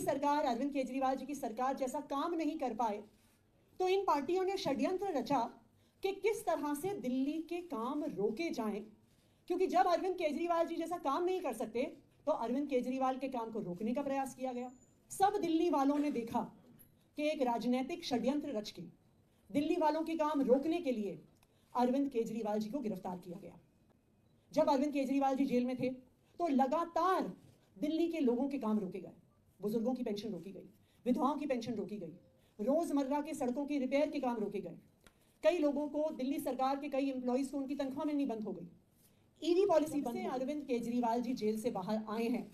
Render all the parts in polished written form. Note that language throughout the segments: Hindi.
की सरकार, अरविंद केजरीवाल जी की सरकार जैसा काम नहीं कर पाए तो इन पार्टियों ने षड्यंत्र रचा कि किस तरह से दिल्ली के काम रोके जाएं, क्योंकि जब अरविंद केजरीवाल जी जैसा काम नहीं कर सकते तो अरविंद केजरीवाल के काम को रोकने का प्रयास किया गया। सब दिल्ली वालों ने देखा कि एक राजनीतिक षड्यंत्र रच के दिल्ली वालों के काम रोकने के लिए अरविंद केजरीवाल जी को गिरफ्तार किया गया। जब अरविंद केजरीवाल जी जेल में थे तो लगातार दिल्ली के लोगों के काम रोके गए, बुजुर्गों की पेंशन रोकी गई, विधवाओं की पेंशन रोकी गई, रोजमर्रा के सड़कों के रिपेयर के काम रोके गए। कई लोगों को, दिल्ली सरकार के कई एम्प्लॉइज को उनकी तनख्वाह मिलनी बंद हो गई। ईवी पॉलिसी बंद से अरविंद केजरीवाल जी जेल से बाहर आए हैं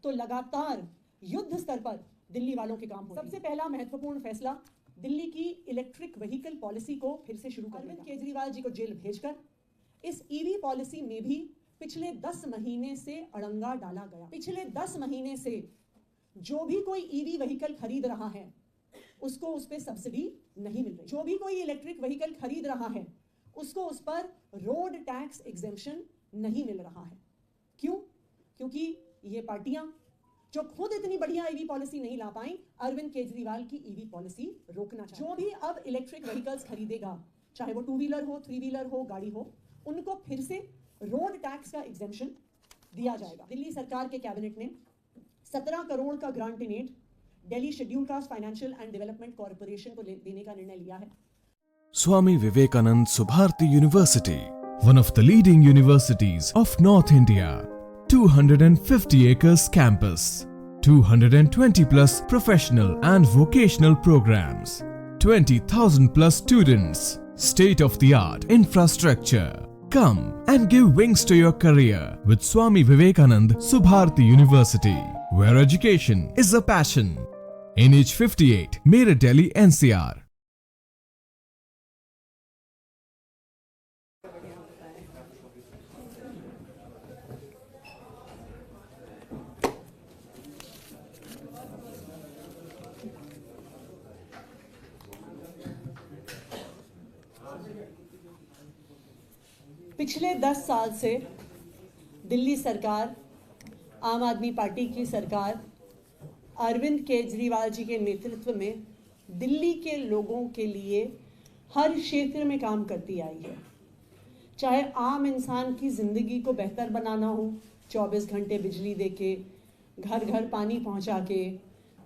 तो लगातार युद्ध स्तर पर दिल्ली वालों के काम हो रहे हैं। सबसे पहला महत्वपूर्ण फैसला दिल्ली की इलेक्ट्रिक व्हीकल पॉलिसी को फिर से शुरू कर अरविंद केजरीवाल जी को जेल भेजकर इस ईवी पॉलिसी में भी पिछले 10 महीने से अड़ंगा डाला गया। पिछले 10 महीने से जो भी कोई ईवी व्हीकल खरीद रहा है उसको उस पर सब्सिडी नहीं मिल रही। जो भी कोई इलेक्ट्रिक व्हीकल खरीद रहा है उसको उस पर रोड टैक्स एग्जेम्पशन नहीं मिल रहा है। क्यों? क्योंकि ये पार्टियां जो खुद इतनी बढ़िया ईवी पॉलिसी नहीं ला पाई, अरविंद केजरीवाल की ईवी पॉलिसी रोकना चाहते। जो भी अब इलेक्ट्रिक व्हीकल्स खरीदेगा, चाहे वो 2 व्हीलर हो, 3 व्हीलर हो, गाड़ी हो, उनको फिर से रोड टैक्स का एग्जेम्पशन दिया जाएगा। दिल्ली सरकार के कैबिनेट ने 17 करोड़ का grant in aid Delhi schedule caste financial and development corporation को देने का निर्णय लिया है। Swami Vivekanand Subharti University, one of the leading universities of North India. 250 acres campus, 220 plus professional and vocational programs, 20,000 plus students, state of the art infrastructure. Come and give wings to your career with Swami Vivekanand Subharti University, where education is a passion. NH 58, Meerut, Delhi, NCR. पिछले 10 साल से दिल्ली सरकार, आम आदमी पार्टी की सरकार, अरविंद केजरीवाल जी के नेतृत्व में दिल्ली के लोगों के लिए हर क्षेत्र में काम करती आई है। चाहे आम इंसान की ज़िंदगी को बेहतर बनाना हो, 24 घंटे बिजली देके, घर घर पानी पहुंचा के,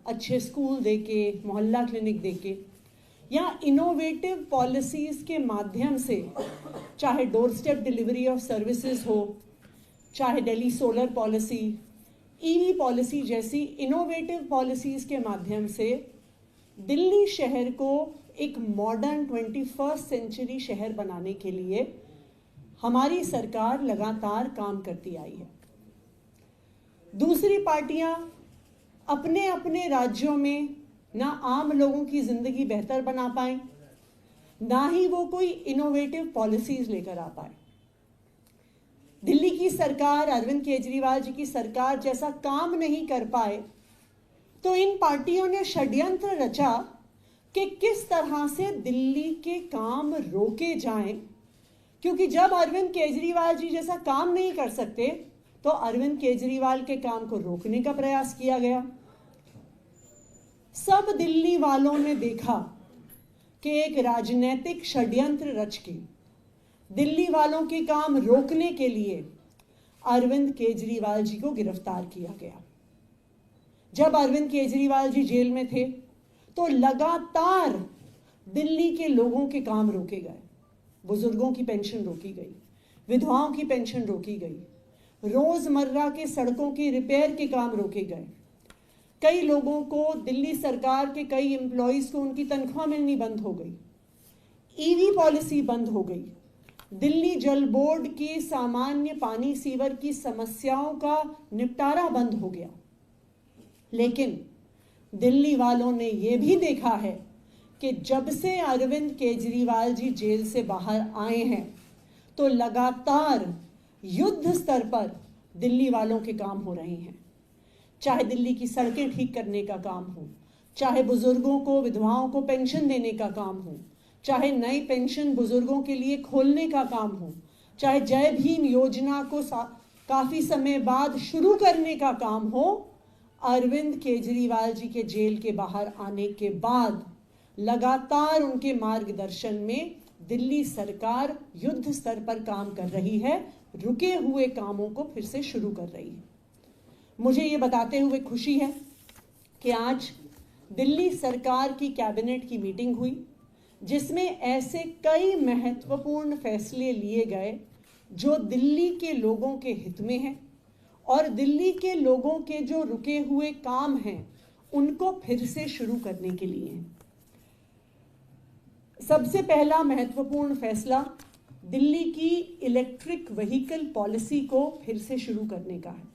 अच्छे स्कूल देके, मोहल्ला क्लिनिक देके, या इनोवेटिव पॉलिसीज़ के माध्यम से, चाहे door step delivery of services हो, चाहे Delhi solar policy, EV policy जैसी इनोवेटिव पॉलिसीज़ के माध्यम से दिल्ली शहर को एक मॉडर्न 21st सेंचुरी शहर बनाने के लिए हमारी सरकार लगातार काम करती आई है। दूसरी पार्टियां अपने अपने राज्यों में ना आम लोगों की जिंदगी बेहतर बना पाए, ना ही वो कोई इनोवेटिव पॉलिसीज लेकर आ पाए। दिल्ली की सरकार, अरविंद केजरीवाल जी की सरकार जैसा काम नहीं कर पाए तो इन पार्टियों ने षड्यंत्र रचा कि किस तरह से दिल्ली के काम रोके जाएं, क्योंकि जब अरविंद केजरीवाल जी जैसा काम नहीं कर सकते तो अरविंद केजरीवाल के काम को रोकने का प्रयास किया गया। सब दिल्ली वालों ने देखा कि एक राजनीतिक षड्यंत्र रच के दिल्ली वालों के काम रोकने के लिए अरविंद केजरीवाल जी को गिरफ्तार किया गया। जब अरविंद केजरीवाल जी जेल में थे तो लगातार दिल्ली के लोगों के काम रोके गए, बुजुर्गों की पेंशन रोकी गई, विधवाओं की पेंशन रोकी गई, रोजमर्रा के सड़कों के रिपेयर के काम रोके गए। कई लोगों को, दिल्ली सरकार के कई एम्प्लॉइज को उनकी तनख्वाह मिलनी बंद हो गई, ईवी पॉलिसी बंद हो गई, दिल्ली जल बोर्ड की सामान्य पानी सीवर की समस्याओं का निपटारा बंद हो गया। लेकिन दिल्ली वालों ने यह भी देखा है कि जब से अरविंद केजरीवाल जी जेल से बाहर आए हैं तो लगातार युद्ध स्तर पर दिल्ली वालों के काम हो रहे हैं। चाहे दिल्ली की सड़कें ठीक करने का काम हो, चाहे बुजुर्गों को, विधवाओं को पेंशन देने का काम हो, चाहे नई पेंशन बुजुर्गों के लिए खोलने का काम हो, चाहे जय भीम योजना को काफ़ी समय बाद शुरू करने का काम हो, अरविंद केजरीवाल जी के जेल के बाहर आने के बाद लगातार उनके मार्गदर्शन में दिल्ली सरकार युद्ध स्तर पर काम कर रही है, रुके हुए कामों को फिर से शुरू कर रही है। मुझे ये बताते हुए खुशी है कि आज दिल्ली सरकार की कैबिनेट की मीटिंग हुई, जिसमें ऐसे कई महत्वपूर्ण फैसले लिए गए जो दिल्ली के लोगों के हित में हैं और दिल्ली के लोगों के जो रुके हुए काम हैं उनको फिर से शुरू करने के लिए हैं। सबसे पहला महत्वपूर्ण फैसला दिल्ली की इलेक्ट्रिक व्हीकल पॉलिसी को फिर से शुरू करने का है।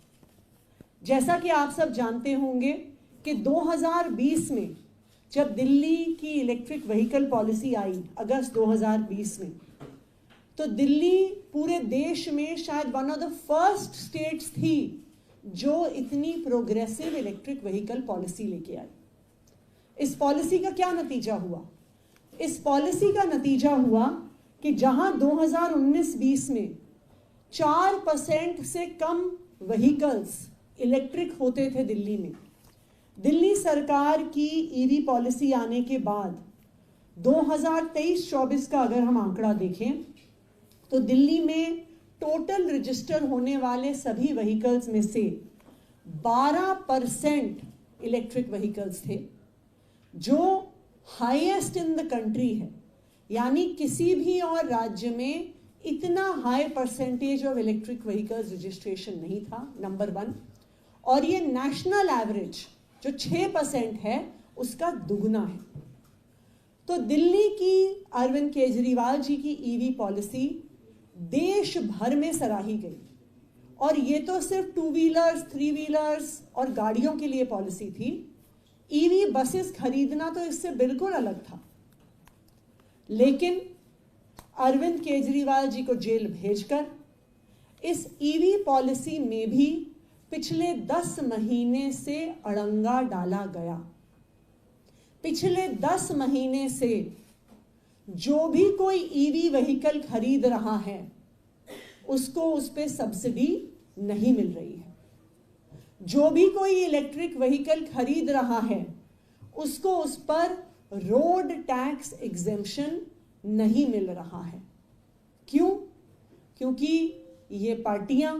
जैसा कि आप सब जानते होंगे कि 2020 में जब दिल्ली की इलेक्ट्रिक व्हीकल पॉलिसी आई अगस्त 2020 में, तो दिल्ली पूरे देश में शायद one of the first states थी जो इतनी प्रोग्रेसिव इलेक्ट्रिक व्हीकल पॉलिसी लेके आई। इस पॉलिसी का क्या नतीजा हुआ? इस पॉलिसी का नतीजा हुआ कि जहां 2019-20 में 4% से कम व्हीकल्स इलेक्ट्रिक होते थे दिल्ली में, दिल्ली सरकार की ईवी पॉलिसी आने के बाद 2023-24 का अगर हम आंकड़ा देखें तो दिल्ली में टोटल रजिस्टर होने वाले सभी व्हीकल्स में से 12% इलेक्ट्रिक व्हीकल्स थे, जो हाईएस्ट इन द कंट्री है। यानी किसी भी और राज्य में इतना high percentage of electric vehicles registration नहीं था, नंबर 1। और ये नेशनल एवरेज जो 6% है उसका दुगना है। तो दिल्ली की अरविंद केजरीवाल जी की ईवी पॉलिसी देश भर में सराही गई, और ये तो सिर्फ 2 व्हीलर्स 3 व्हीलर्स और गाड़ियों के लिए पॉलिसी थी। ईवी बसेस खरीदना तो इससे बिल्कुल अलग था। लेकिन अरविंद केजरीवाल जी को जेल भेजकर इस ईवी पॉलिसी में भी पिछले 10 महीने से अड़ंगा डाला गया। पिछले 10 महीने से जो भी कोई ईवी व्हीकल खरीद रहा है उसको उस पे सब्सिडी नहीं मिल रही है। जो भी कोई इलेक्ट्रिक व्हीकल खरीद रहा है उसको उस पर रोड टैक्स एग्जेम्पशन नहीं मिल रहा है। क्यों? क्योंकि ये पार्टियां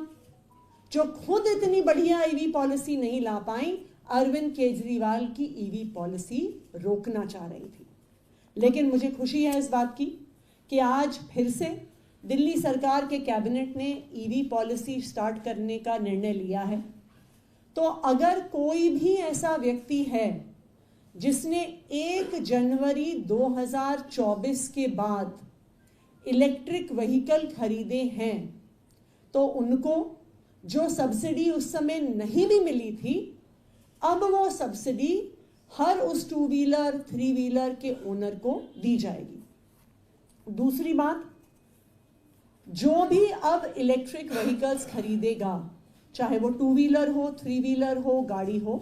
जो खुद इतनी बढ़िया ईवी पॉलिसी नहीं ला पाई, अरविंद केजरीवाल की ईवी पॉलिसी रोकना चाह रही थी। लेकिन मुझे खुशी है इस बात की कि आज फिर से दिल्ली सरकार के कैबिनेट ने ईवी पॉलिसी स्टार्ट करने का निर्णय लिया है। तो अगर कोई भी ऐसा व्यक्ति है जिसने 1 जनवरी 2024 के बाद इलेक्ट्रिक व्हीकल खरीदे हैं, तो उनको जो सब्सिडी उस समय नहीं भी मिली थी, अब वो सब्सिडी हर उस 2 व्हीलर 3 व्हीलर के ओनर को दी जाएगी। दूसरी बात, जो भी अब इलेक्ट्रिक व्हीकल्स खरीदेगा, चाहे वो 2 व्हीलर हो 3 व्हीलर हो गाड़ी हो,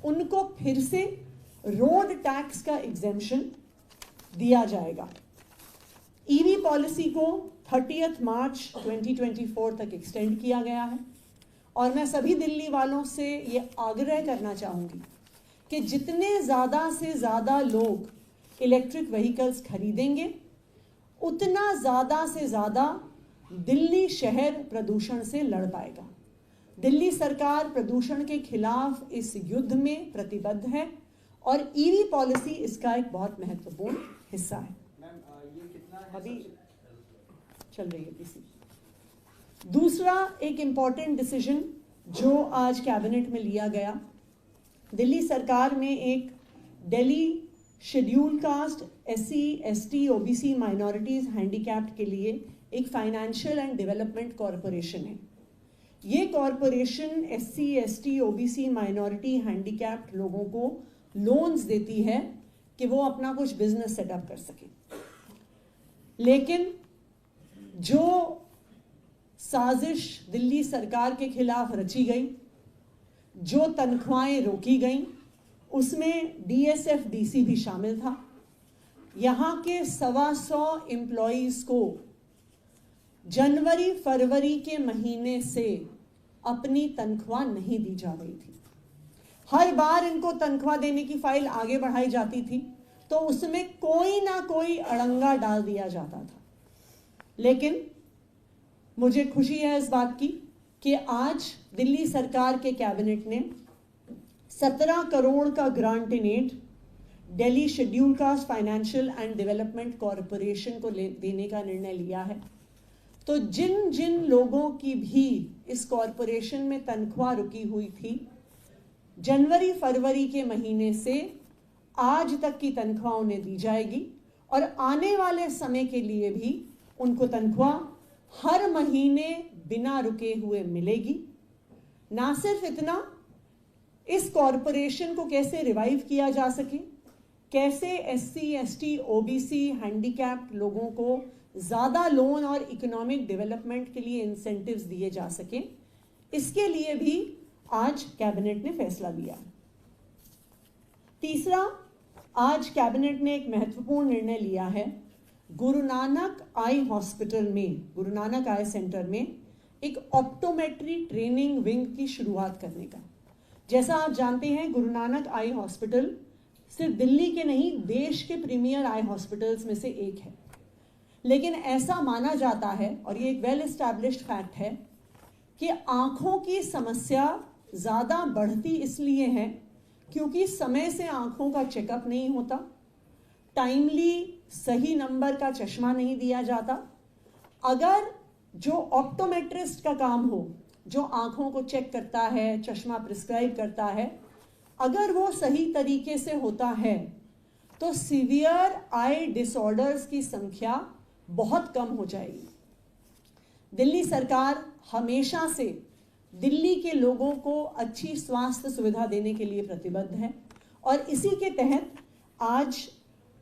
उनको फिर से रोड टैक्स का एग्जेम्पशन दिया जाएगा। ईवी पॉलिसी को 30 मार्च 2024 तक एक्सटेंड किया गया है, और मैं सभी दिल्ली वालों से ये आग्रह करना चाहूँगी कि जितने ज़्यादा से ज़्यादा लोग इलेक्ट्रिक व्हीकल्स खरीदेंगे, उतना ज़्यादा से ज़्यादा दिल्ली शहर प्रदूषण से लड़ पाएगा। दिल्ली सरकार प्रदूषण के खिलाफ इस युद्ध में प्रतिबद्ध है और ईवी पॉलिसी इसका एक बहुत महत्वपूर्ण हिस्सा है। अभी चल रही है पीसी। दूसरा एक इम्पॉर्टेंट डिसीजन जो आज कैबिनेट में लिया गया, दिल्ली सरकार ने एक Delhi schedule cast SC ST OBC minorities handicapped के लिए एक फाइनेंशियल एंड डेवलपमेंट कॉरपोरेशन है। ये corporation SC ST OBC minority handicapped लोगों को लोन्स देती है कि वो अपना कुछ बिजनेस सेटअप कर सके। लेकिन जो साजिश दिल्ली सरकार के खिलाफ रची गई, जो तनख्वाहें रोकी गईं, उसमें DSF DC भी शामिल था। यहाँ के 125 एम्प्लॉयज़ को जनवरी फरवरी के महीने से अपनी तनख्वाह नहीं दी जा रही थी। हर बार इनको तनख्वाह देने की फाइल आगे बढ़ाई जाती थी तो उसमें कोई ना कोई अड़ंगा डाल दिया जाता था। लेकिन मुझे खुशी है इस बात की कि आज दिल्ली सरकार के कैबिनेट ने 17 करोड़ का grant in aid Delhi schedule caste financial and development corporation को देने का निर्णय लिया है। तो जिन जिन लोगों की भी इस कॉरपोरेशन में तनख्वाह रुकी हुई थी, जनवरी फरवरी के महीने से आज तक की तनख्वाह उन्हें दी जाएगी और आने वाले समय के लिए भी उनको तनख्वाह हर महीने बिना रुके हुए मिलेगी। ना सिर्फ इतना, इस कॉरपोरेशन को कैसे रिवाइव किया जा सके, कैसे SC, ST, OBC, हैंडीकैप्ड लोगों को ज़्यादा लोन और इकोनॉमिक डेवलपमेंट के लिए इंसेंटिव्स दिए जा सके, इसके लिए भी आज कैबिनेट ने फैसला लिया। तीसरा, आज कैबिनेट ने एक महत्वपूर्ण निर्णय लिया है। गुरु नानक आई हॉस्पिटल में, गुरु नानक आई सेंटर में एक ऑप्टोमेट्री ट्रेनिंग विंग की शुरुआत करने का। जैसा आप जानते हैं, गुरु नानक आई हॉस्पिटल सिर्फ दिल्ली के नहीं, देश के प्रीमियर आई हॉस्पिटल्स में से एक है। लेकिन ऐसा माना जाता है, और ये एक वेल एस्टैब्लिश्ड फैक्ट है, कि आंखों की समस्या ज़्यादा बढ़ती इसलिए है क्योंकि समय से आंखों का चेकअप नहीं होता, टाइमली सही नंबर का चश्मा नहीं दिया जाता। अगर जो ऑप्टोमेट्रिस्ट का काम हो, जो आंखों को चेक करता है, चश्मा प्रिस्क्राइब करता है, अगर वो सही तरीके से होता है तो सीवियर आई डिसऑर्डर्स की संख्या बहुत कम हो जाएगी। दिल्ली सरकार हमेशा से दिल्ली के लोगों को अच्छी स्वास्थ्य सुविधा देने के लिए प्रतिबद्ध है और इसी के तहत आज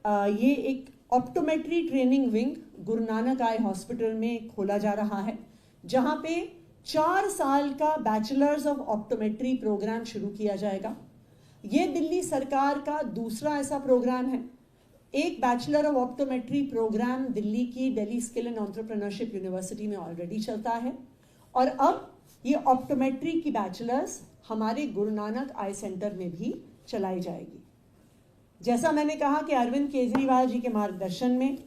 ये एक optometry training wing Guru Nanak eye hospital में खोला जा रहा है, जहां पे 4 साल का बैचलर्स ऑफ ऑप्टोमेट्री प्रोग्राम शुरू किया जाएगा। ये दिल्ली सरकार का दूसरा ऐसा प्रोग्राम है। एक bachelor of optometry programme Delhi की Delhi skill and entrepreneurship university में ऑलरेडी चलता है और अब ये ऑप्टोमेट्री की बैचलर्स हमारे गुरु नानक आई सेंटर में भी चलाई जाएगी। जैसा मैंने कहा कि अरविंद केजरीवाल जी के मार्गदर्शन में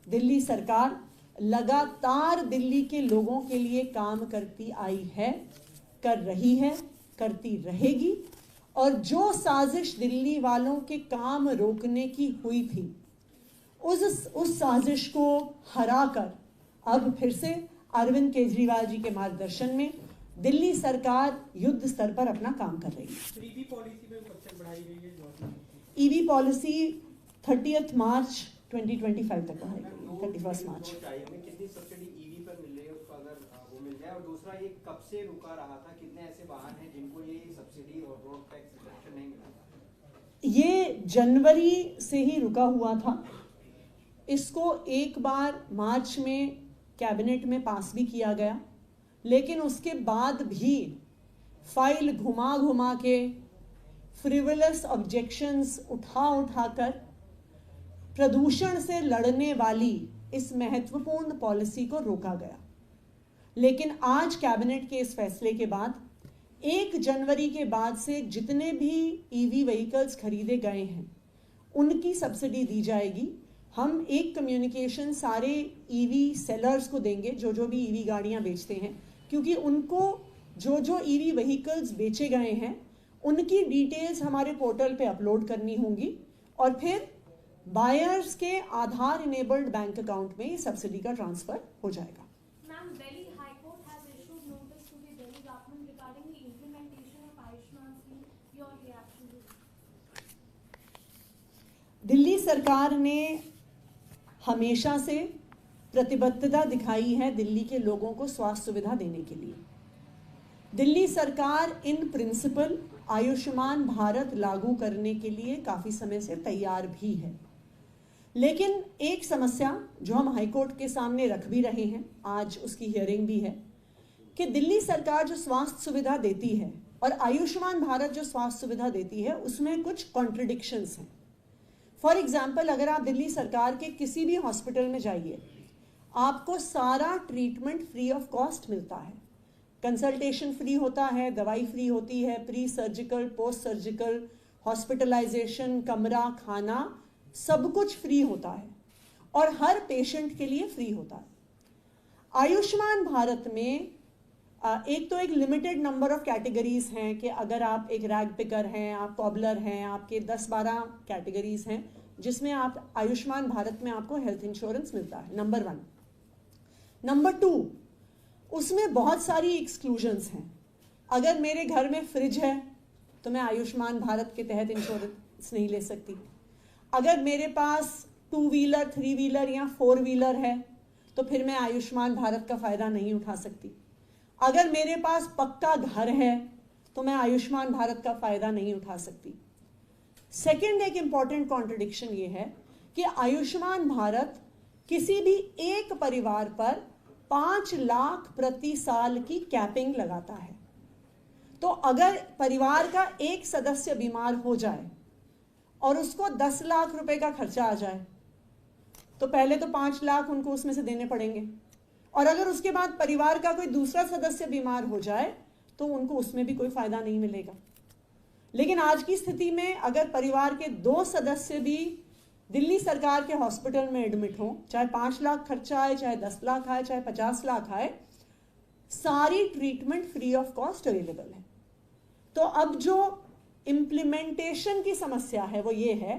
दिल्ली सरकार लगातार दिल्ली के लोगों के लिए काम करती आई है, कर रही है, करती रहेगी और जो साजिश दिल्ली वालों के काम रोकने की हुई थी, उस साजिश को हराकर अब फिर से अरविंद केजरीवाल जी के मार्गदर्शन में दिल्ली सरकार युद्ध स्तर पर अपना काम कर रही है। ईवी पॉलिसी में कब तक बढ़ाई गई है? ईवी पॉलिसी 30 मार्च 2025 तक बढ़ाई गई, 31 मार्च। हमें कितनी सब्सिडी ईवी पर मिल रही है, उसको अगर वो मिल जाए। और दूसरा, ये कब से रुका रहा था? कितने ऐसे वाहन हैं जिनको ये सब्सिडी और रोड टैक्स रिडक्शन नहीं मिला? ये जनवरी से ही रुका हुआ था। इसको एक बार मार्च में कैबिनेट में पास भी किया गया, लेकिन उसके बाद भी फाइल घुमा घुमा के फ्रिवलस ऑब्जेक्शंस उठाकर प्रदूषण से लड़ने वाली इस महत्वपूर्ण पॉलिसी को रोका गया। लेकिन आज कैबिनेट के इस फैसले के बाद 1 जनवरी के बाद से जितने भी ईवी व्हीकल्स खरीदे गए हैं उनकी सब्सिडी दी जाएगी। हम एक कम्युनिकेशन सारे ईवी सेलर्स को देंगे, जो भी ईवी गाड़ियां बेचते हैं, क्योंकि उनको जो ईवी व्हीकल्स बेचे गए हैं उनकी डिटेल्स हमारे पोर्टल पे अपलोड करनी होंगी और फिर बायर्स के आधार इनेबल्ड बैंक अकाउंट में सब्सिडी का ट्रांसफर हो जाएगा। Ma'am, Delhi High Court has issued notice to the Delhi government regarding the implementation of Ayushman scheme. Your reaction to this? Delhi सरकार ने हमेशा से प्रतिबद्धता दिखाई है दिल्ली के लोगों को स्वास्थ्य सुविधा देने के लिए। दिल्ली सरकार इन प्रिंसिपल आयुष्मान भारत लागू करने के लिए काफ़ी समय से तैयार भी है। लेकिन एक समस्या जो हम हाईकोर्ट के सामने रख भी रहे हैं, आज उसकी हियरिंग भी है, कि दिल्ली सरकार जो स्वास्थ्य सुविधा देती है और आयुष्मान भारत जो स्वास्थ्य सुविधा देती है उसमें कुछ कॉन्ट्रडिक्शंस हैं। फॉर एग्जाम्पल, अगर आप दिल्ली सरकार के किसी भी हॉस्पिटल में जाइए, आपको सारा ट्रीटमेंट फ्री ऑफ कॉस्ट मिलता है, कंसल्टेशन फ्री होता है, दवाई फ्री होती है, pre surgical, post surgical, hospitalisation, कमरा, खाना, सब कुछ फ्री होता है और हर पेशेंट के लिए फ्री होता है। आयुष्मान भारत में एक तो एक लिमिटेड नंबर ऑफ कैटेगरीज हैं कि अगर आप एक रैग पिकर हैं, आप कॉबलर हैं, आपके 10-12 कैटेगरीज हैं जिसमें आप आयुष्मान भारत में आपको हेल्थ इंश्योरेंस मिलता है, नंबर 1। नंबर 2, उसमें बहुत सारी एक्सक्लूजन्स हैं। अगर मेरे घर में फ्रिज है तो मैं आयुष्मान भारत के तहत इंश्योरेंस नहीं ले सकती। अगर मेरे पास 2 व्हीलर, 3 व्हीलर या 4 व्हीलर है तो फिर मैं आयुष्मान भारत का फ़ायदा नहीं उठा सकती। अगर मेरे पास पक्का घर है तो मैं आयुष्मान भारत का फ़ायदा नहीं उठा सकती। सेकेंड एक इंपॉर्टेंट कॉन्ट्रडिक्शन ये है कि आयुष्मान भारत किसी भी एक परिवार पर 5 लाख प्रति साल की कैपिंग लगाता है। तो अगर परिवार का एक सदस्य बीमार हो जाए और उसको 10 लाख रुपए का खर्चा आ जाए तो पहले तो 5 लाख उनको उसमें से देने पड़ेंगे, और अगर उसके बाद परिवार का कोई दूसरा सदस्य बीमार हो जाए तो उनको उसमें भी कोई फायदा नहीं मिलेगा। लेकिन आज की स्थिति में अगर परिवार के 2 सदस्य भी दिल्ली सरकार के हॉस्पिटल में एडमिट हो, चाहे 5 लाख खर्चा आए, चाहे 10 लाख आए, चाहे 50 लाख आए, सारी treatment free of cost available है। तो अब जो इम्प्लीमेंटेशन की समस्या है वो ये है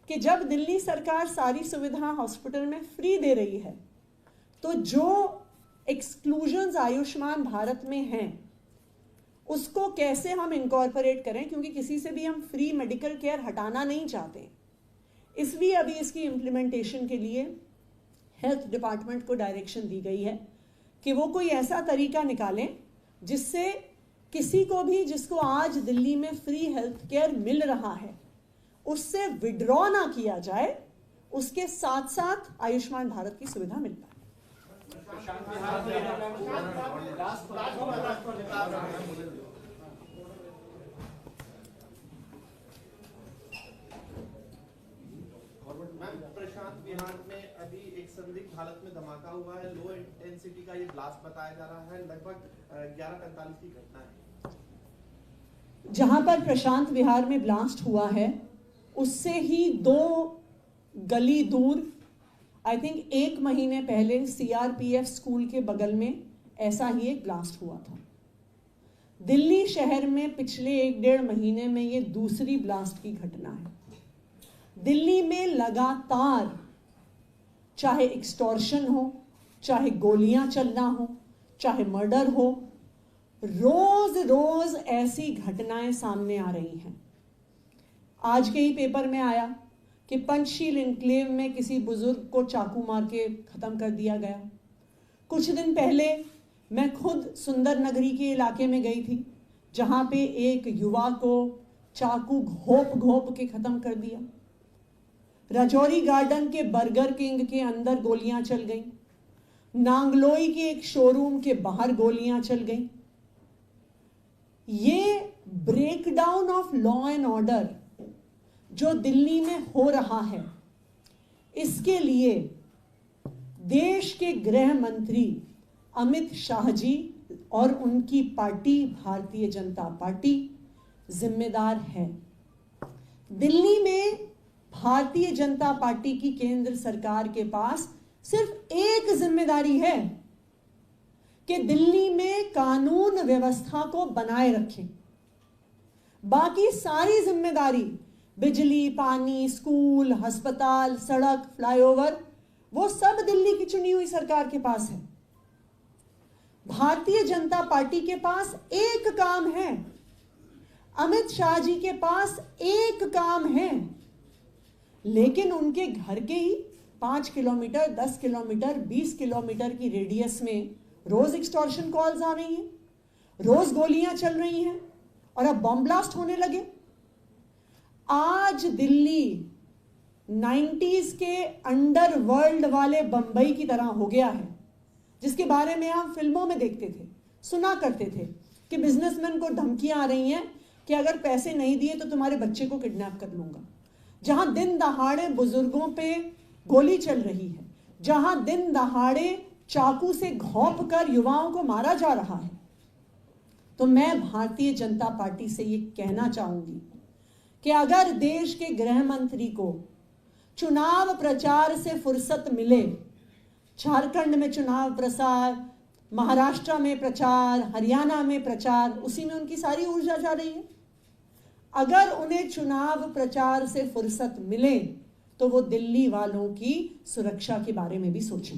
कि जब दिल्ली सरकार सारी सुविधा हॉस्पिटल में फ्री दे रही है तो जो एक्सक्लूजन्स आयुष्मान भारत में हैं उसको कैसे हम इनकॉर्पोरेट करें, क्योंकि किसी से भी हम फ्री मेडिकल केयर हटाना नहीं चाहते। इसलिए अभी इसकी इम्प्लीमेंटेशन के लिए हेल्थ डिपार्टमेंट को डायरेक्शन दी गई है कि वो कोई ऐसा तरीका निकालें जिससे किसी को भी जिसको आज दिल्ली में फ्री हेल्थ केयर मिल रहा है उससे विड्रॉ ना किया जाए, उसके साथ साथ आयुष्मान भारत की सुविधा मिल पाए। प्रशांत विहार में अभी एक संदिग्ध हालत में धमाका हुआ है, लो इंटेंसिटी का ये ब्लास्ट बताया जा रहा है, लगभग 11:45 की घटना है। जहां पर प्रशांत विहार में ब्लास्ट हुआ है उससे ही 2 गली दूर आई थिंक 1 महीने पहले सीआरपीएफ स्कूल के बगल में ऐसा ही एक ब्लास्ट हुआ था। दिल्ली शहर में पिछले 1-1.5 महीने में ये दूसरी ब्लास्ट की घटना है। दिल्ली में लगातार चाहे एक्सटॉर्शन हो, चाहे गोलियां चलना हो, चाहे मर्डर हो, रोज रोज ऐसी घटनाएं सामने आ रही हैं। आज के ही पेपर में आया कि पंचशील एन्क्लेव में किसी बुजुर्ग को चाकू मार के खत्म कर दिया गया। कुछ दिन पहले मैं खुद सुंदर नगरी के इलाके में गई थी जहां पे एक युवा को चाकू घोप घोप के खत्म कर दिया। राजौरी गार्डन के बर्गर किंग के अंदर गोलियां चल गईं। नांगलोई के एक शोरूम के बाहर गोलियां चल गईं। ये breakdown of law and order जो दिल्ली में हो रहा है, इसके लिए देश के गृह मंत्री अमित शाह जी और उनकी पार्टी भारतीय जनता पार्टी जिम्मेदार है। दिल्ली में भारतीय जनता पार्टी की केंद्र सरकार के पास सिर्फ एक जिम्मेदारी है कि दिल्ली में कानून व्यवस्था को बनाए रखें। बाकी सारी जिम्मेदारी बिजली, पानी, स्कूल, अस्पताल, सड़क, फ्लाईओवर, वो सब दिल्ली की चुनी हुई सरकार के पास है। भारतीय जनता पार्टी के पास एक काम है, अमित शाह जी के पास एक काम है, लेकिन उनके घर के ही 5 किलोमीटर, 10 किलोमीटर, 20 किलोमीटर की रेडियस में रोज एक्सटॉर्शन कॉल्स आ रही हैं, रोज गोलियां चल रही हैं और अब बॉम्ब ब्लास्ट होने लगे। आज दिल्ली 90s के अंडरवर्ल्ड वाले बंबई की तरह हो गया है, जिसके बारे में हम फिल्मों में देखते थे, सुना करते थे कि बिजनेसमैन को धमकियां आ रही हैं कि अगर पैसे नहीं दिए तो तुम्हारे बच्चे को किडनैप कर लूंगा। जहां दिन दहाड़े बुजुर्गों पे गोली चल रही है, जहां दिन दहाड़े चाकू से घोंप कर युवाओं को मारा जा रहा है, तो मैं भारतीय जनता पार्टी से ये कहना चाहूंगी कि अगर देश के गृह मंत्री को चुनाव प्रचार से फुर्सत मिले, झारखंड में चुनाव प्रचार, महाराष्ट्र में प्रचार, हरियाणा में प्रचार, उसी में उनकी सारी ऊर्जा जा रही है। अगर उन्हें चुनाव प्रचार से फुर्सत मिले तो वो दिल्ली वालों की सुरक्षा के बारे में भी सोचें।